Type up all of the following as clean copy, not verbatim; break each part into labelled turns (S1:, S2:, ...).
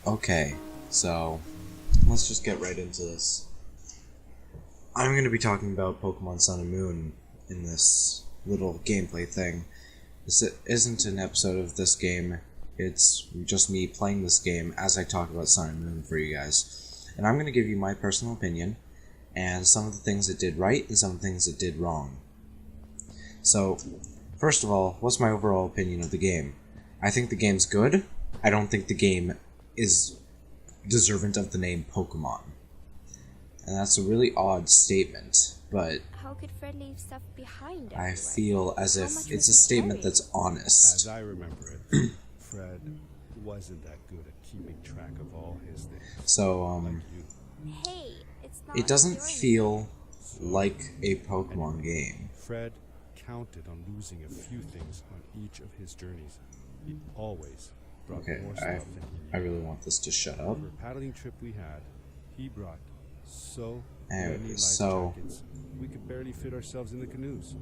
S1: Okay, so let's just get right into this. I'm going to be talking about Pokemon Sun and Moon in this little gameplay thing. This isn't an episode of this game, it's just me playing this game as I talk about Sun and Moon for you guys. And I'm going to give you my personal opinion, and some of the things it did right, and some of the things it did wrong. So, first of all, what's my overall opinion of the game? I think the game's good. I don't think the game is deserving of the name Pokemon. And that's a really odd statement, but
S2: How could Fred leave stuff behind
S1: I
S2: everywhere?
S1: feel as if it's a statement that's honest.
S3: As I remember it, Fred wasn't that good at keeping track of all his things.
S1: So,
S3: Like you.
S2: Hey, it's not
S1: it doesn't
S2: your
S1: feel like a Pokemon game.
S3: Fred counted on losing a few things on each of his journeys. He always brought
S1: Okay,
S3: more stuff than he
S1: I
S3: needed.
S1: really want this to shut up.
S3: On the paddling trip we had, he brought so
S1: Anyway,
S3: many life
S1: so-
S3: jackets. We could barely fit ourselves in the canoes.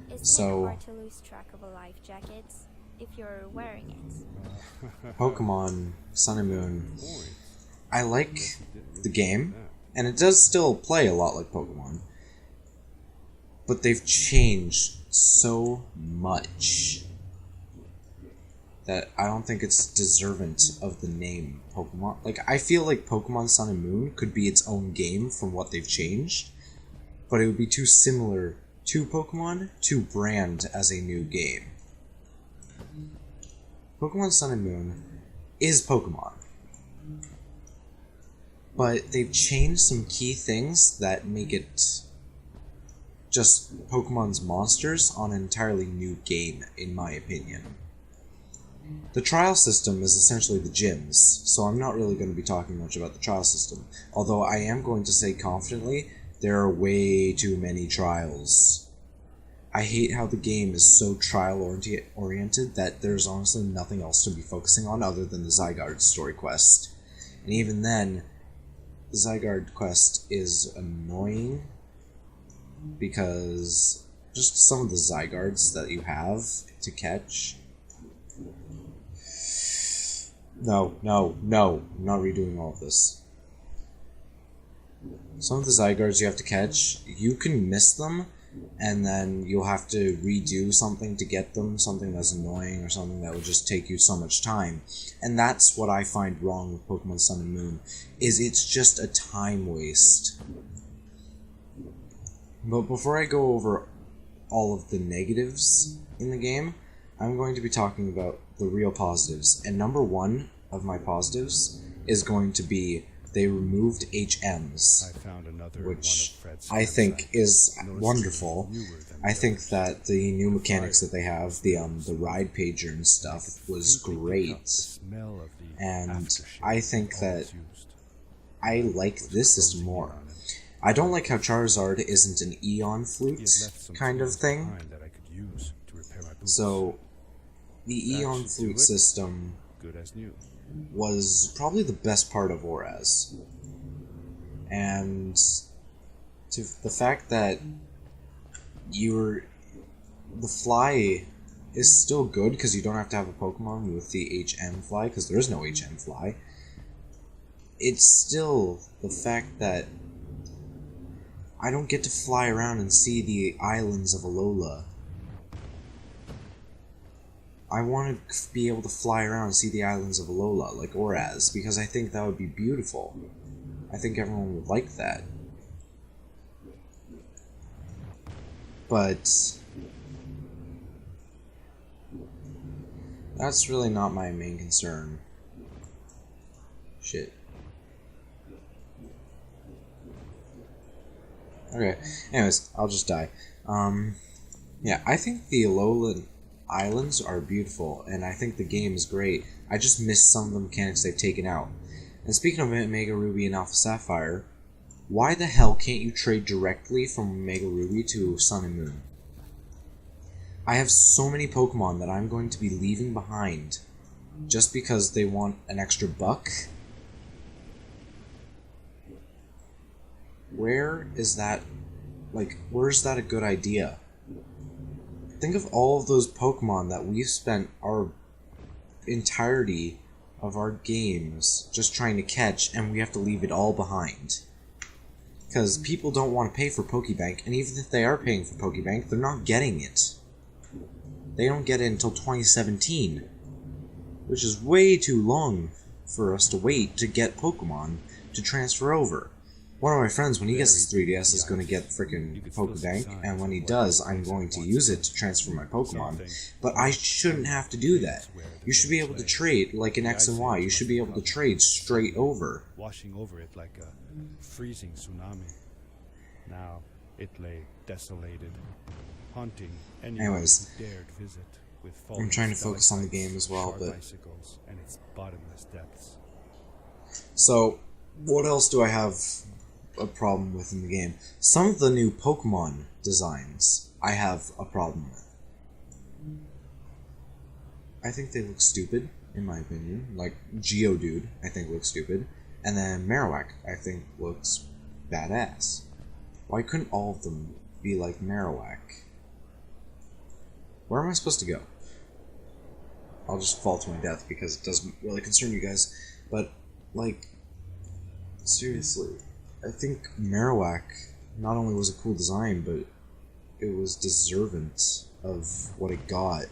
S2: Isn't
S1: So-
S2: it hard to lose track of a life jacket if you're wearing it?
S1: Pokemon Sun and Moon.
S3: Point.
S1: I like
S3: He didn't
S1: the
S3: really
S1: game,
S3: do that.
S1: and it does still play a lot like Pokemon, but they've changed so much that I don't think it's deserving of the name Pokemon. Like, I feel like Pokemon Sun and Moon could be its own game from what they've changed, but it would be too similar to Pokemon to brand as a new game. Pokemon Sun and Moon is Pokemon, but they've changed some key things that make it just Pokemon's monsters on an entirely new game, in my opinion. The trial system is essentially the gyms, so I'm not really going to be talking much about the trial system, although I am going to say confidently, there are way too many trials. I hate how the game is so trial-oriented that there's honestly nothing else to be focusing on other than the Zygarde story quest. And even then, the Zygarde quest is annoying, because just some of the Zygardes that you have to catch... No, I'm not redoing all of this. Some of the Zygardes you have to catch, you can miss them, and then you'll have to redo something to get them, something that's annoying, or something that will just take you so much time. And that's what I find wrong with Pokemon Sun and Moon, is it's just a time waste. But before I go over all of the negatives in the game, I'm going to be talking about the real positives. And number one of my positives is going to be they removed HMs,
S3: I found another
S1: which
S3: one of Fred's
S1: I think
S3: campsites.
S1: is
S3: Noticed
S1: wonderful.
S3: newer than
S1: I
S3: the
S1: think
S3: others.
S1: that the new mechanics that they have, the ride pager and stuff, was
S3: Faintly pick up the
S1: great.
S3: smell of the
S1: And
S3: aftershave
S1: I think
S3: of
S1: that
S3: all that's used.
S1: I like this system more. I don't like how Charizard isn't an Eon
S3: He
S1: Flute
S3: had left some
S1: kind of
S3: tools
S1: thing.
S3: behind that I could use to repair my boots.
S1: So, the
S3: That
S1: Eon
S3: should do
S1: Flute
S3: it.
S1: system
S3: Good as new.
S1: was probably the best part of Oraz. And to the fact that the fly is still good because you don't have to have a Pokemon with the HM fly, because there is no HM fly. It's still the fact that I don't get to fly around and see the islands of Alola. I want to be able to fly around and see the islands of Alola, like Oraz, because I think that would be beautiful. I think everyone would like that. But that's really not my main concern. Shit. Okay, anyways, I'll just die. Yeah, I think the Alolan Islands are beautiful, and I think the game is great. I just miss some of the mechanics they've taken out. And speaking of Omega Ruby and Alpha Sapphire, why the hell can't you trade directly from Omega Ruby to Sun and Moon? I have so many Pokemon that I'm going to be leaving behind just because they want an extra buck. Where is that? Like, where's that a good idea? Think of all of those Pokemon that we've spent our entirety of our games just trying to catch, and we have to leave it all behind. Because people don't want to pay for Pokebank, and even if they are paying for Pokebank, they're not getting it. They don't get it until 2017, which is way too long for us to wait to get Pokemon to transfer over. One of my friends, when he gets his 3DS, is going to get frickin' Pokebank, and when he does, I'm going to use it to transfer my Pokemon. But I shouldn't have to do that. You should be able to trade, like in X and Y, you should be able to trade straight over.
S3: Washing over it like a freezing tsunami. Now it lay desolated, haunting anyone who dared visit. With
S1: I'm trying to focus on the game as well, but
S3: bicycles and its bottomless depths.
S1: So, what else do I have a problem with in the game? Some of the new Pokemon designs I have a problem with. I think they look stupid, in my opinion. Like, Geodude, I think looks stupid. And then Marowak, I think looks badass. Why couldn't all of them be like Marowak? Where am I supposed to go? I'll just fall to my death because it doesn't really concern you guys. But, like, seriously, I think Marowak not only was a cool design, but it was deserving of what it got.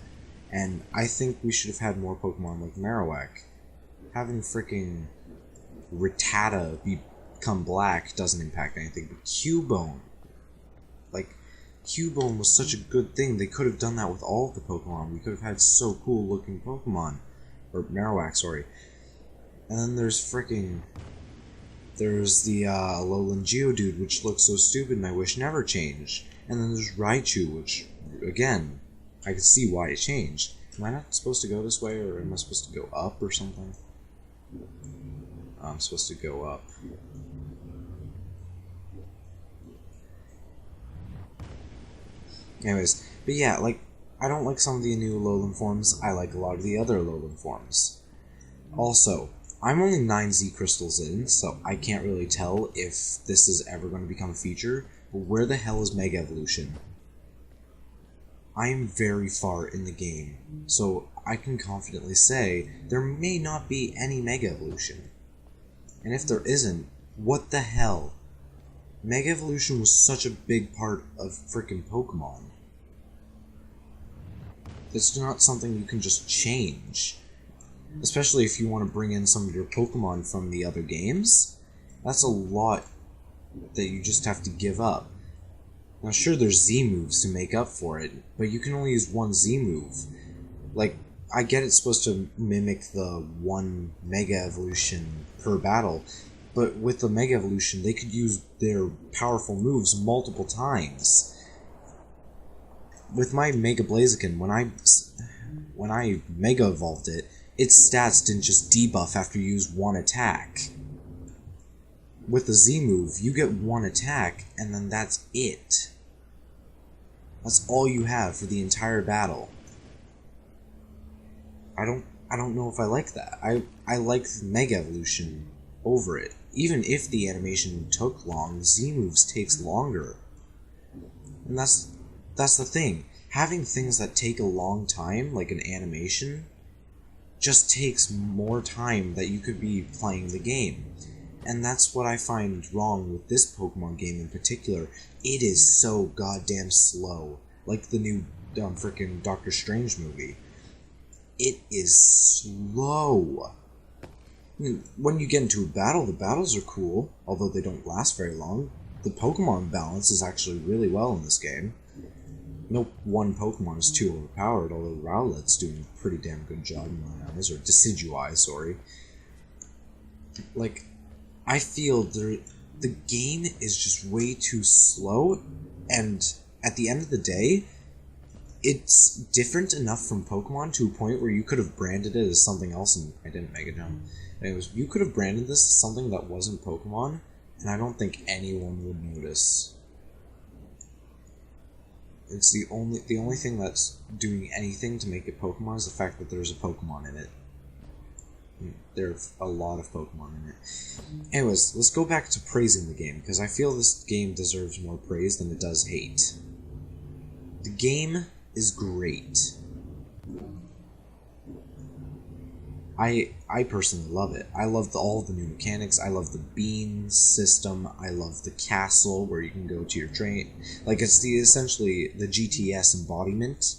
S1: And I think we should have had more Pokemon like Marowak. Having freaking Rattata become black doesn't impact anything, but Cubone, like, Cubone was such a good thing. They could have done that with all of the Pokemon. We could have had so cool looking Pokemon. Or Marowak, sorry. And then there's the Alolan Geodude, which looks so stupid and I wish never changed. And then there's Raichu, which, again, I can see why it changed. Am I not supposed to go this way, or am I supposed to go up or something? I'm supposed to go up. Anyways, but yeah, like, I don't like some of the new Alolan forms. I like a lot of the other Alolan forms. Also, I'm only 9 Z crystals in, so I can't really tell if this is ever going to become a feature, but where the hell is Mega Evolution? I am very far in the game, so I can confidently say there may not be any Mega Evolution. And if there isn't, what the hell? Mega Evolution was such a big part of frickin' Pokemon. It's not something you can just change. Especially if you want to bring in some of your Pokemon from the other games. That's a lot that you just have to give up. Now sure, there's Z moves to make up for it, but you can only use one Z move. Like, I get it's supposed to mimic the one Mega Evolution per battle, but with the Mega Evolution, they could use their powerful moves multiple times. With my Mega Blaziken, when I Mega Evolved it, its stats didn't just debuff after you use one attack. With the Z move, you get one attack, and then that's it. That's all you have for the entire battle. I don't know if I like that. I like Mega Evolution over it. Even if the animation took long, Z moves takes longer. And that's the thing. Having things that take a long time, like an animation, just takes more time that you could be playing the game. And that's what I find wrong with this Pokemon game in particular. It is so goddamn slow. Like the new frickin' Doctor Strange movie. It is slow. I mean, when you get into a battle, the battles are cool, although they don't last very long. The Pokemon balance is actually really well in this game. No one Pokemon is too overpowered, although Rowlet's doing a pretty damn good job in my eyes, or Decidueye, sorry. Like, I feel the game is just way too slow, and at the end of the day, it's different enough from Pokemon to a point where you could have branded it as something else, and I didn't make it down. Anyways, you could have branded this as something that wasn't Pokemon, and I don't think anyone would notice. It's the only thing that's doing anything to make it Pokemon is the fact that there's a Pokemon in it. There's a lot of Pokemon in it. Anyways, let's go back to praising the game, because I feel this game deserves more praise than it does hate. The game is great. I personally love it. I love all the new mechanics. I love the beans system. I love the castle where you can go to your train. Like, it's essentially the GTS embodiment,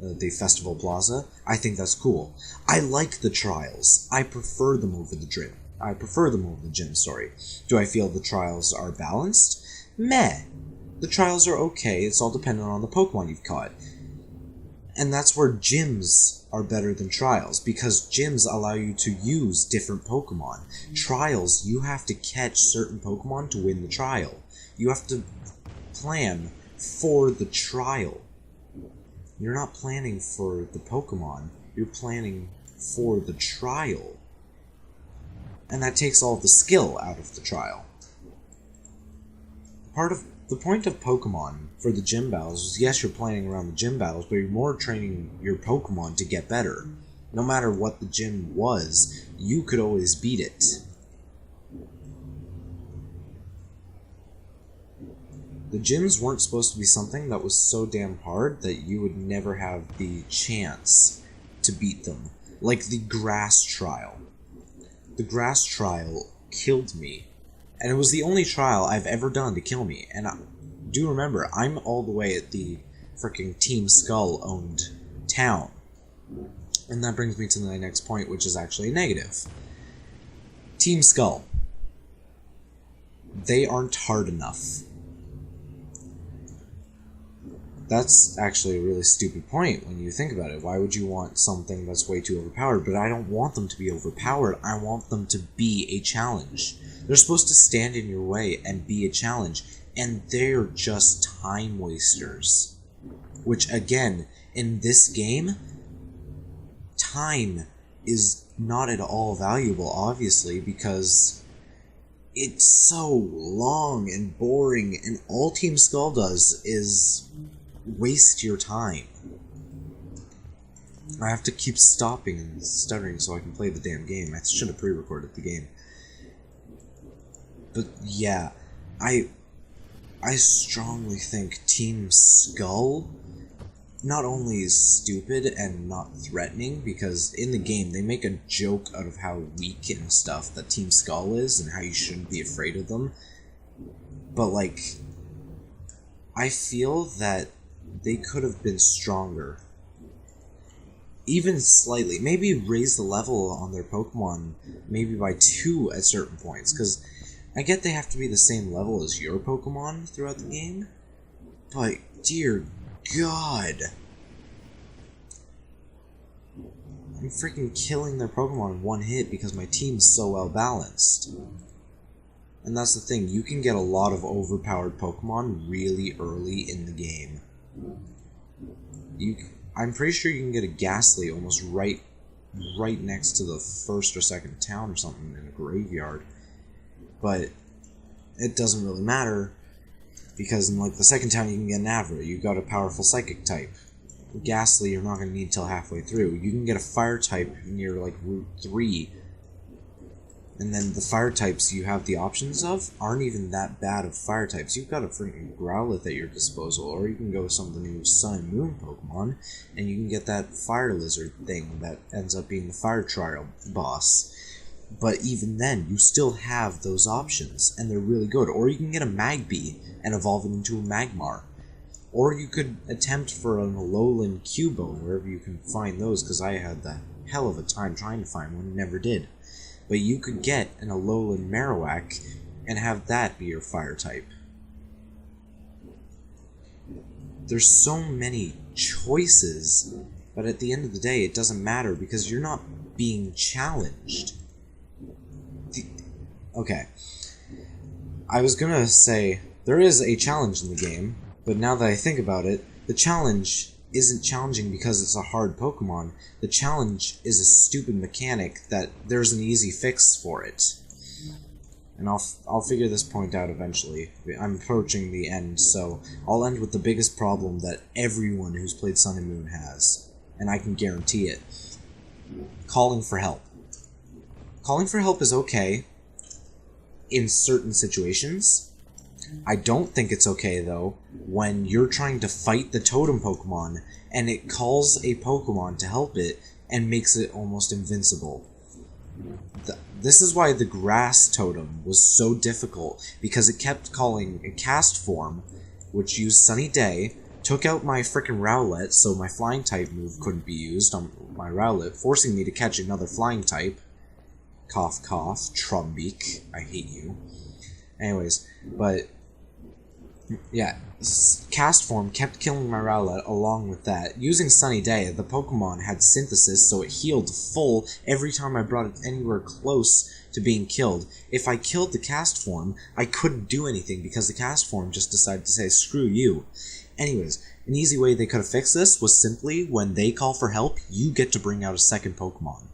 S1: the Festival Plaza. I think that's cool. I like the trials. I prefer them over the gym. Sorry. Do I feel the trials are balanced? Meh. The trials are okay. It's all dependent on the Pokemon you've caught. And that's where gyms are better than trials, because gyms allow you to use different Pokemon. Trials, you have to catch certain Pokemon to win the trial. You have to plan for the trial. You're not planning for the Pokemon, you're planning for the trial. And that takes all the skill out of the trial. The point of Pokemon for the gym battles is, yes, you're planning around the gym battles, but you're more training your Pokemon to get better. No matter what the gym was, you could always beat it. The gyms weren't supposed to be something that was so damn hard that you would never have the chance to beat them. Like the grass trial. The grass trial killed me. And it was the only trial I've ever done to kill me. And do remember, I'm all the way at the frickin' Team Skull-owned town. And that brings me to my next point, which is actually a negative. Team Skull. They aren't hard enough. That's actually a really stupid point when you think about it. Why would you want something that's way too overpowered? But I don't want them to be overpowered. I want them to be a challenge. They're supposed to stand in your way and be a challenge, and they're just time wasters. Which, again, in this game, time is not at all valuable, obviously, because it's so long and boring, and all Team Skull does is waste your time. I have to keep stopping and stuttering so I can play the damn game. I should have pre-recorded the game. But yeah, I strongly think Team Skull not only is stupid and not threatening, because in the game they make a joke out of how weak and stuff that Team Skull is and how you shouldn't be afraid of them, but like, I feel that they could have been stronger. Even slightly. Maybe raise the level on their Pokemon maybe by 2 at certain points, because I get they have to be the same level as your Pokemon throughout the game, but dear God, I'm freaking killing their Pokemon in one hit because my team's so well balanced. And that's the thing, you can get a lot of overpowered Pokemon really early in the game. I'm pretty sure you can get a Ghastly almost right next to the first or second town or something in a graveyard. But it doesn't really matter, because in like the second town you can get an Avra, you got a powerful Psychic type. Ghastly you're not going to need till halfway through. You can get a Fire type near like Route 3, and then the Fire types you have the options of aren't even that bad of Fire types. You've got a freaking Growlithe at your disposal, or you can go with some of the new Sun and Moon Pokemon, and you can get that Fire Lizard thing that ends up being the Fire Trial boss. But even then, you still have those options, and they're really good. Or you can get a Magby and evolve it into a Magmar. Or you could attempt for an Alolan Cubone, wherever you can find those, because I had the hell of a time trying to find one, never did. But you could get an Alolan Marowak and have that be your Fire type. There's so many choices, but at the end of the day, it doesn't matter, because you're not being challenged. Okay, I was gonna say, there is a challenge in the game, but now that I think about it, the challenge isn't challenging because it's a hard Pokemon. The challenge is a stupid mechanic that there's an easy fix for it. And I'll figure this point out eventually. I'm approaching the end, so I'll end with the biggest problem that everyone who's played Sun and Moon has, and I can guarantee it. Calling for help. Calling for help is okay in certain situations. I don't think it's okay, though, when you're trying to fight the totem Pokemon and it calls a Pokemon to help it, and makes it almost invincible. This is why the grass totem was so difficult, because it kept calling a cast form, which used Sunny Day, took out my frickin' Rowlet, so my flying type move couldn't be used on my Rowlet, forcing me to catch another flying type. Cough cough, Trumbeak, I hate you. Anyways, but yeah, cast form kept killing my Rowlet along with that. Using Sunny Day, the Pokemon had synthesis, so it healed full every time I brought it anywhere close to being killed. If I killed the cast form, I couldn't do anything because the cast form just decided to say, screw you. Anyways, an easy way they could have fixed this was simply, when they call for help, you get to bring out a second Pokemon.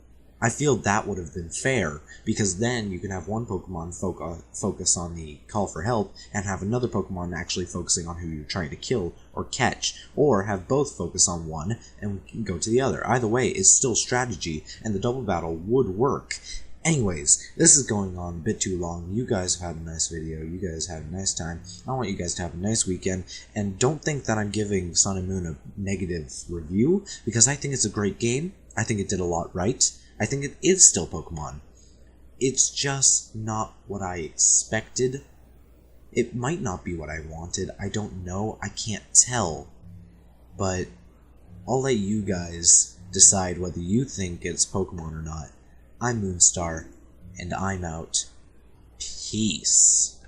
S1: I feel that would have been fair, because then you can have one Pokemon focus on the call for help, and have another Pokemon actually focusing on who you're trying to kill or catch, or have both focus on one and go to the other. Either way, it's still strategy, and the double battle would work. Anyways, this is going on a bit too long. You guys have had a nice video. You guys had a nice time. I want you guys to have a nice weekend. And don't think that I'm giving Sun and Moon a negative review, because I think it's a great game. I think it did a lot right. I think it is still Pokemon. It's just not what I expected. It might not be what I wanted. I don't know. I can't tell. But I'll let you guys decide whether you think it's Pokemon or not. I'm Moonstar, and I'm out. Peace.